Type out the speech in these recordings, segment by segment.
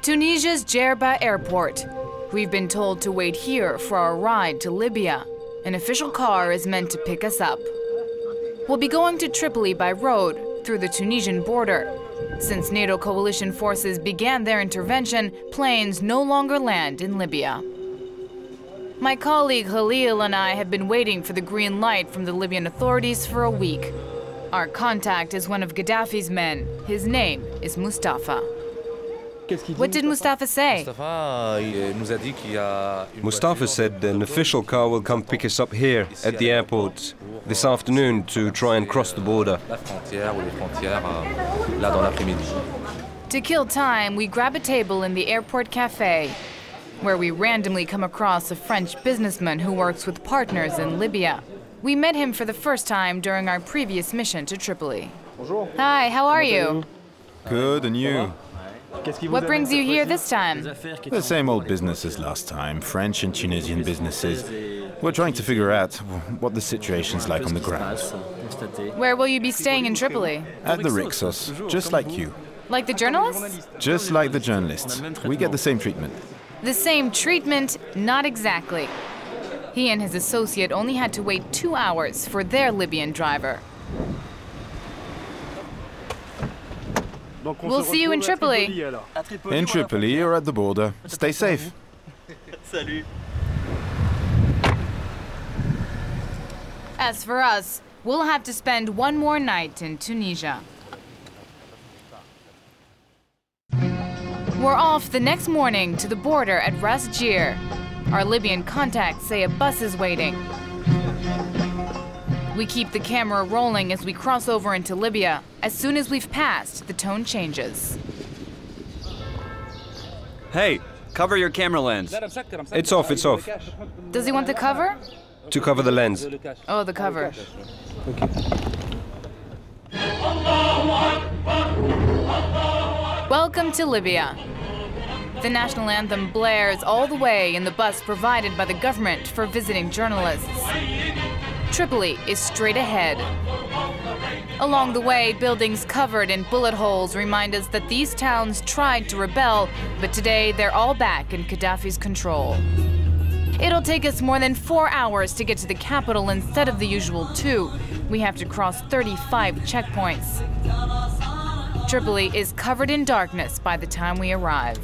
Tunisia's Djerba airport. We've been told to wait here for our ride to Libya. An official car is meant to pick us up. We'll be going to Tripoli by road through the Tunisian border. Since NATO coalition forces began their intervention, planes no longer land in Libya. My colleague Khalil and I have been waiting for the green light from the Libyan authorities for a week. Our contact is one of Gaddafi's men. His name is Mustafa. What did Mustafa say? Mustafa said an official car will come pick us up here at the airport this afternoon to try and cross the border. To kill time, we grab a table in the airport cafe, where we randomly come across a French businessman who works with partners in Libya. We met him for the first time during our previous mission to Tripoli. Hi, how are you? Good, and you? What brings you here this time? The same old business as last time, French and Tunisian businesses. We're trying to figure out what the situation's like on the ground. Where will you be staying in Tripoli? At the Rixos, just like you. Like the journalists? Just like the journalists. We get the same treatment. The same treatment? Not exactly. He and his associate only had to wait 2 hours for their Libyan driver. We'll see you in Tripoli. In Tripoli or at the border. Stay safe. As for us, we'll have to spend one more night in Tunisia. We're off the next morning to the border at Ras Jir. Our Libyan contacts say a bus is waiting. We keep the camera rolling as we cross over into Libya. As soon as we've passed, the tone changes. Hey, cover your camera lens. It's off, it's off. Does he want the cover? To cover the lens. Oh, the cover. Welcome to Libya. The national anthem blares all the way in the bus provided by the government for visiting journalists. Tripoli is straight ahead. Along the way, buildings covered in bullet holes remind us that these towns tried to rebel, but today they're all back in Gaddafi's control. It'll take us more than 4 hours to get to the capital instead of the usual 2. We have to cross 35 checkpoints. Tripoli is covered in darkness by the time we arrive.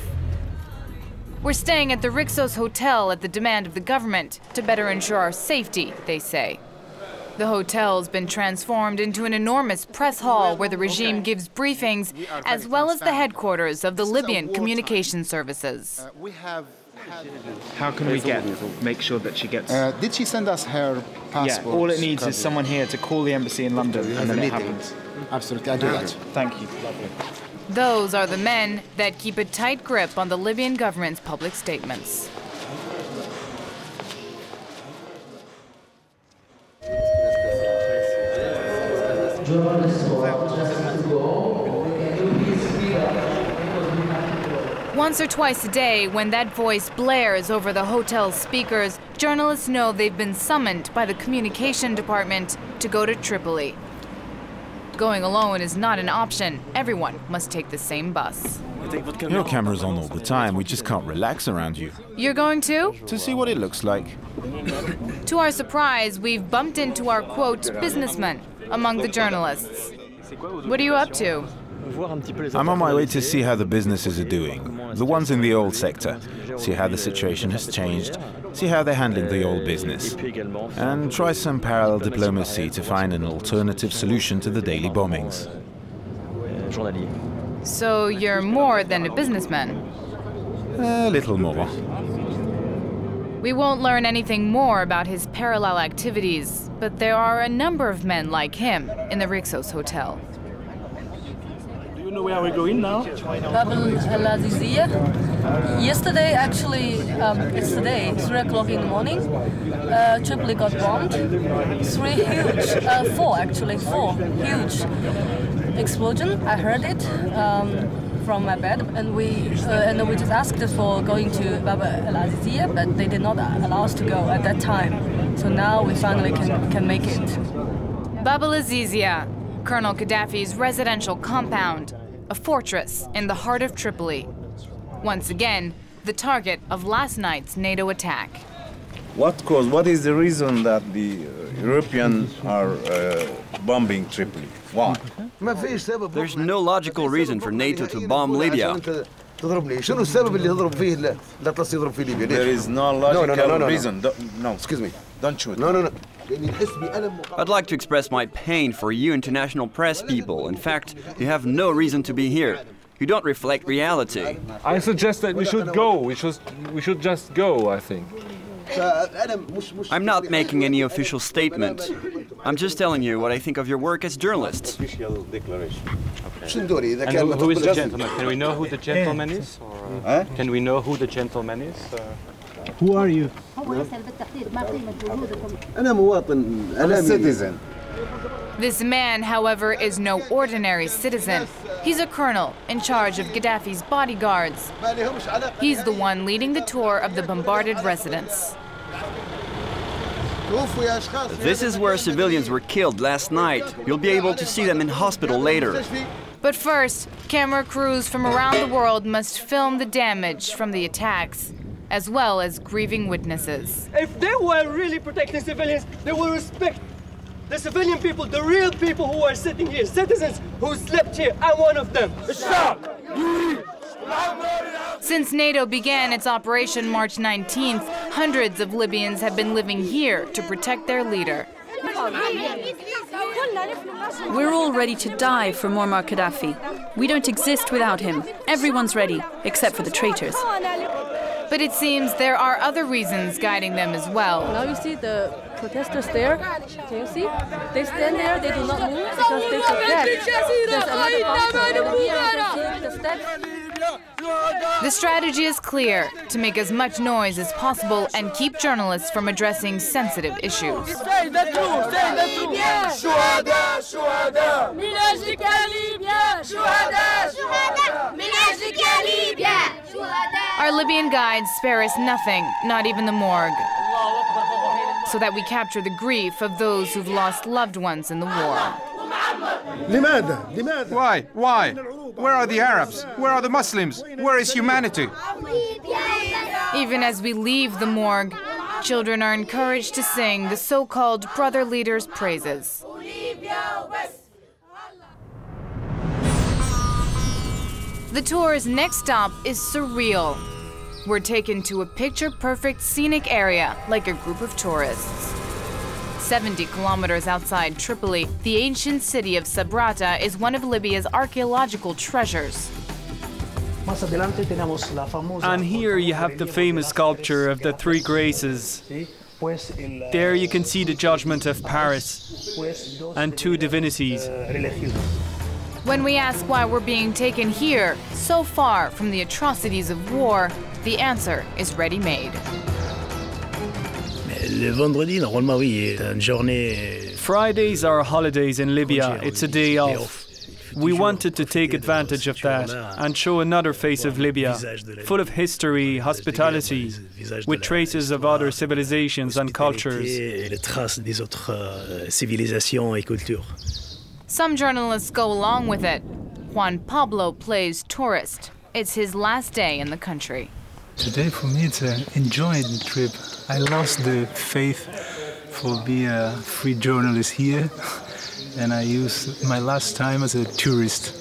We're staying at the Rixos Hotel at the demand of the government to better ensure our safety, they say. The hotel's been transformed into an enormous press hall where the regime gives briefings, as well as the headquarters of the Libyan communication services. How can we make sure that she gets... did she send us her passport? Yeah, all it needs is someone here to call the embassy in London and then it happens. Absolutely, I'll do that. Thank you. Those are the men that keep a tight grip on the Libyan government's public statements. Once or twice a day, when that voice blares over the hotel's speakers, journalists know they've been summoned by the communication department to go to Tripoli. Going alone is not an option. Everyone must take the same bus. Your camera's on all the time. We just can't relax around you. You're going too? To see what it looks like. To our surprise, we've bumped into our, quote, businessman among the journalists. What are you up to? I'm on my way to see how the businesses are doing, the ones in the oil sector, see how the situation has changed, see how they're handling the oil business, and try some parallel diplomacy to find an alternative solution to the daily bombings. So you're more than a businessman? A little more. We won't learn anything more about his parallel activities, but there are a number of men like him in the Rixos Hotel. Do you know where we're going now? Yesterday, actually, it's today, 3 o'clock in the morning. Tripoli got bombed. 4 huge explosion. I heard it from my bed, and we just asked for going to Bab el-Azizia, but they did not allow us to go at that time. So now we finally can make it. Bab el-Azizia, Colonel Gaddafi's residential compound, a fortress in the heart of Tripoli. Once again, the target of last night's NATO attack. What is the reason that the Europeans are bombing Tripoli? Why? There's no logical reason for NATO to bomb Libya. There is no logical reason. No, excuse me. Don't shoot. No. I'd like to express my pain for you international press people. In fact, you have no reason to be here. You don't reflect reality. I suggest that we should go. We should just go, I think. I'm not making any official statement. I'm just telling you what I think of your work as journalists. And who is the gentleman? Can we know who the gentleman is? Or, can we know who the gentleman is? Who are you? I'm a citizen. This man, however, is no ordinary citizen. He's a colonel in charge of Gaddafi's bodyguards. He's the one leading the tour of the bombarded residence. This is where civilians were killed last night. You'll be able to see them in hospital later. But first, camera crews from around the world must film the damage from the attacks, as well as grieving witnesses. If they were really protecting civilians, they will respect the civilian people, the real people who are sitting here, citizens who slept here. I'm one of them. Since NATO began its Operation March 19th, hundreds of Libyans have been living here to protect their leader. We're all ready to die for Muammar Gaddafi. We don't exist without him. Everyone's ready, except for the traitors. But it seems there are other reasons guiding them as well. Now you see the protesters there. Can you see? They stand there, they do not move because they forget. There's another bunker. The strategy is clear: to make as much noise as possible and keep journalists from addressing sensitive issues. Say the truth, say the truth. Shuhada, shuhada. من أجلك ليبيا. Shuhada, shuhada. من أجلك ليبيا. Our Libyan guides spare us nothing, not even the morgue, so that we capture the grief of those who've lost loved ones in the war. Why? Why? Where are the Arabs? Where are the Muslims? Where is humanity? Even as we leave the morgue, children are encouraged to sing the so-called brother leader's praises. The tour's next stop is surreal. We're taken to a picture-perfect scenic area like a group of tourists. 70 kilometers outside Tripoli, the ancient city of Sabratha is one of Libya's archaeological treasures. And here you have the famous sculpture of the Three Graces. There you can see the Judgment of Paris and two divinities. When we ask why we're being taken here, so far from the atrocities of war, the answer is ready-made. Fridays are holidays in Libya. It's a day off. We wanted to take advantage of that and show another face of Libya, full of history, hospitality, with traces of other civilizations and cultures. Some journalists go along with it. Juan Pablo plays tourist. It's his last day in the country. Today for me it's an enjoying trip. I lost the faith for being a free journalist here, and I used my last time as a tourist.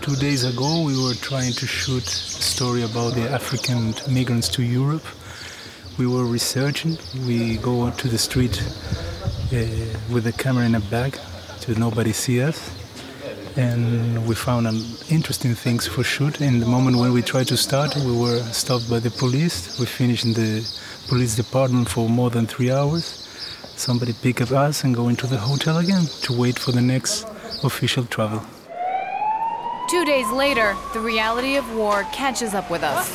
2 days ago we were trying to shoot a story about the African migrants to Europe. We were researching. We go to the street with the camera in a bag so nobody see us. And we found interesting things for shoot. In the moment when we tried to start, we were stopped by the police. We finished in the police department for more than 3 hours. Somebody pick up us and go into the hotel again to wait for the next official travel. 2 days later, the reality of war catches up with us.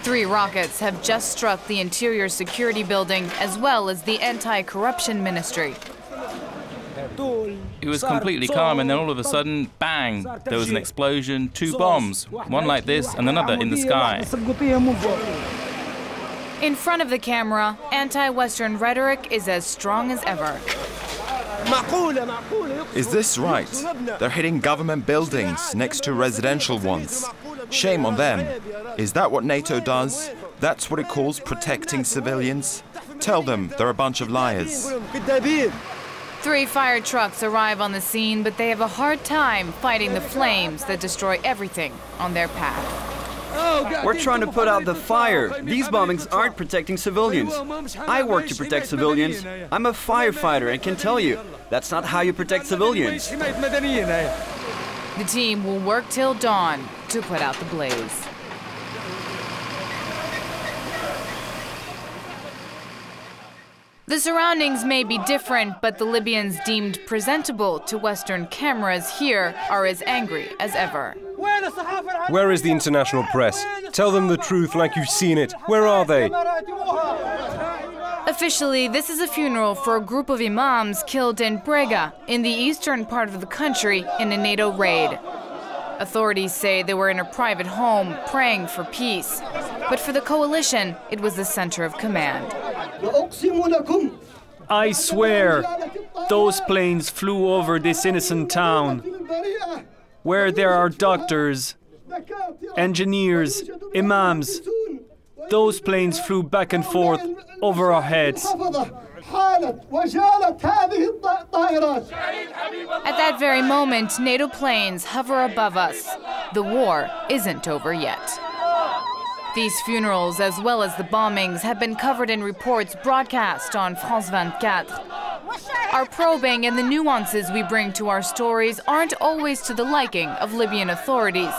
3 rockets have just struck the Interior Security Building as well as the Anti-Corruption Ministry. It was completely calm, and then all of a sudden, bang! There was an explosion, 2 bombs, one like this and another in the sky. In front of the camera, anti-Western rhetoric is as strong as ever. Is this right? They're hitting government buildings next to residential ones. Shame on them. Is that what NATO does? That's what it calls protecting civilians? Tell them they're a bunch of liars. 3 fire trucks arrive on the scene, but they have a hard time fighting the flames that destroy everything on their path. We're trying to put out the fire. These bombings aren't protecting civilians. I work to protect civilians. I'm a firefighter and can tell you, that's not how you protect civilians. The team will work till dawn to put out the blaze. The surroundings may be different, but the Libyans deemed presentable to Western cameras here are as angry as ever. Where is the international press? Tell them the truth like you've seen it. Where are they? Officially, this is a funeral for a group of imams killed in Brega, in the eastern part of the country, in a NATO raid. Authorities say they were in a private home praying for peace. But for the coalition, it was the center of command. I swear, those planes flew over this innocent town, where there are doctors, engineers, imams. Those planes flew back and forth over our heads. At that very moment, NATO planes hover above us. The war isn't over yet. These funerals, as well as the bombings, have been covered in reports broadcast on France 24. Our probing and the nuances we bring to our stories aren't always to the liking of Libyan authorities.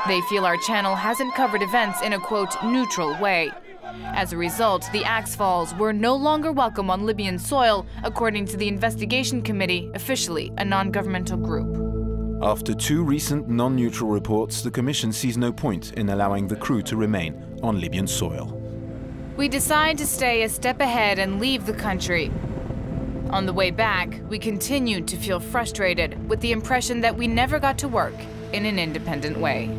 They feel our channel hasn't covered events in a, quote, neutral way. As a result, the axe falls were no longer welcome on Libyan soil, according to the Investigation Committee, officially a non-governmental group. After 2 recent non-neutral reports, the Commission sees no point in allowing the crew to remain on Libyan soil. We decide to stay a step ahead and leave the country. On the way back, we continued to feel frustrated with the impression that we never got to work in an independent way.